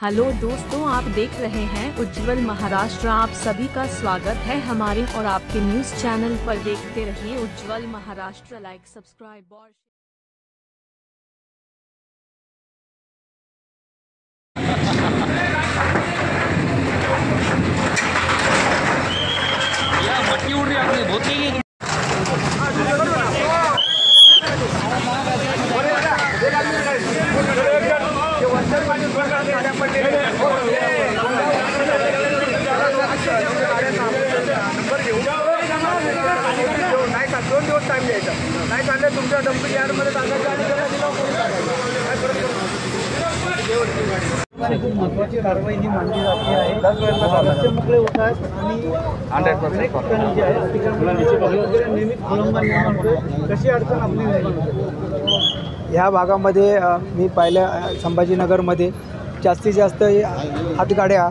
Hello दोस्तों, आप देख रहे हैं उज्जवल महाराष्ट्र। आप सभी का स्वागत है हमारे और आपके न्यूज चैनल पर। देखते रहिए उज्जवल महाराष्ट्र। लाइक, सब्सक्राइब और मट्टी उड़ रही है अपनी बहुत नहीं है। दोन दिवस टाइम द्यायचा, नाही चालले तुमच्या डंपिंग यार्डमध्ये खूप महत्त्वाची कारवाई ही मानली जाते आहे। रस्ते मोकळे होत आहेत आणि अनेक ठिकाणी जे आहे अतिक्रमणाचे नियमित विलंब निर्माण होते। कशी अडचण आपली निर्माण होते? ह्या भागामध्ये मी पाहिलं संभाजीनगरमध्ये जास्तीत जास्त हातगाड्या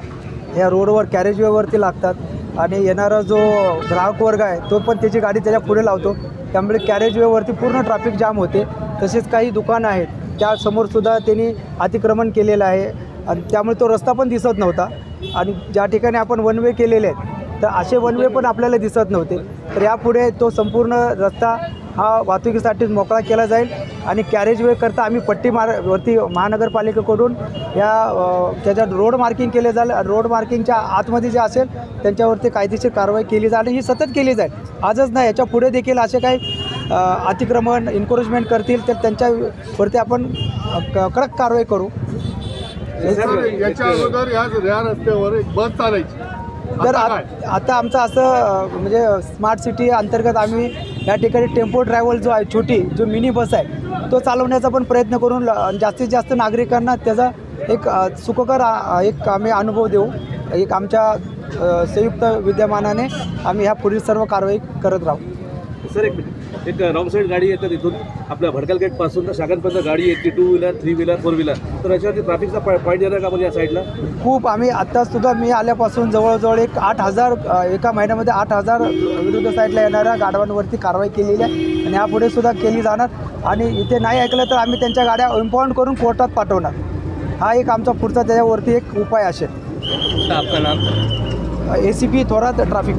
ह्या रोडवर कॅरेजवेवरती लागतात आणि येणारा जो ग्राहक वर्ग आहे तो पण त्याची गाडी त्याच्या पुढे लावतो, त्यामुळे कॅरेजवेवरती पूर्ण ट्रॅफिक जाम होते। तसेच काही दुकानं आहेत त्यासमोरसुद्धा त्यांनी अतिक्रमण केलेलं आहे आणि त्यामुळे तो रस्ता पण दिसत नव्हता आणि ज्या ठिकाणी आपण वन वे केलेले आहेत तर असे वन वे पण आपल्याला दिसत नव्हते। तर यापुढे तो संपूर्ण रस्ता हा वाहतुकीसाठी मोकळा केला जाईल आणि कॅरेजवे करता आम्ही पट्टी वरती महानगरपालिकेकडून त्याच्या रोड मार्किंग केले जाईल। रोड मार्किंगच्या आतमध्ये जे असेल त्यांच्यावरती कायदेशीर कारवाई केली जाईल, ही सतत केली जाईल। आजच नाही, याच्या पुढे देखील असे काही अतिक्रमण एन्क्रोचमेंट करतील तर त्यांच्यावरती आपण कडक कारवाई करू। याच्या अगोदर या रस्त्यावर एक बस चालायची, तर आता आमचं असं म्हणजे स्मार्ट सिटी अंतर्गत आम्ही या ठिकाणी टेम्पो ट्रॅव्हल जो आहे, छोटी जो मिनी बस आहे तो चालवण्याचा पण प्रयत्न करून जास्तीत जास्त नागरिकांना त्याचा एक सुखकर एक आम्ही अनुभव देऊ। एक आमच्या संयुक्त विद्यमानाने आम्ही ह्या पुढील सर्व कारवाई करत राहू। सर एक मिनिट, एक रॉंग साईड गाडी येतात इथून आपल्या भडकल गेटपासून तर शाखांपर्यंत गाडी येते, 2 व्हीलर 3 व्हीलर 4 व्हीलर, तर याच्यावरती ट्रॅफिकचा पॉईंट येणार का म्हणजे या साईडला? खूप आम्ही आत्तासुद्धा मी आल्यापासून जवळजवळ एक 8,000 एका महिन्यामध्ये 8,000 विरुद्ध साईडला येणाऱ्या गाड्यांवरती कारवाई केलेली आहे आणि यापुढे सुद्धा केली जाणार आणि इथे नाही ऐकलं तर आम्ही त्यांच्या गाड्या इम्पाऊंड करून कोर्टात पाठवणार। हा एक आमचा पुढचा त्याच्यावरती एक उपाय असेल। आपलं नाम? ACP Thorat traffic.